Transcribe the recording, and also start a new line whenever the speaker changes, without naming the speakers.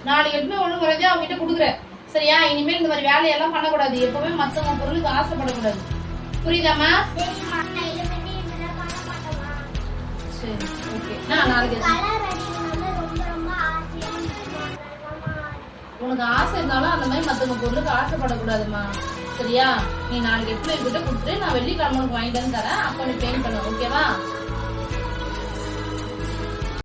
நாளைக்கு எடுத்து ஒண்ணு குறைஞ்சா அவங்க கிட்ட கொடுக்குறேன். சரியா? இனிமேல் இந்த மாதிரி வேலையெல்லாம் பண்ணக்கூடாது. எப்பவுமே மத்தவங்க பொருளுக்கு ஆசைப்படக்கூடாது. புரியுதாம்மா? சரி, ஓகே. நான் நாளைக்கு உனக்கு ஆசை இருந்தாலும் அந்த மாதிரி மத்தவங்க பொருளுக்கு ஆசைப்படக்கூடாதுமா. சரியா? நீ நாளைக்கு எடுத்து கிட்ட கொடுத்துட்டு நான் வெள்ளிக்கிழமை உனக்கு வாங்கிட்டு வந்து தரேன். அப்ப நீ பெயிண்ட் பண்ண. ஓகேவா?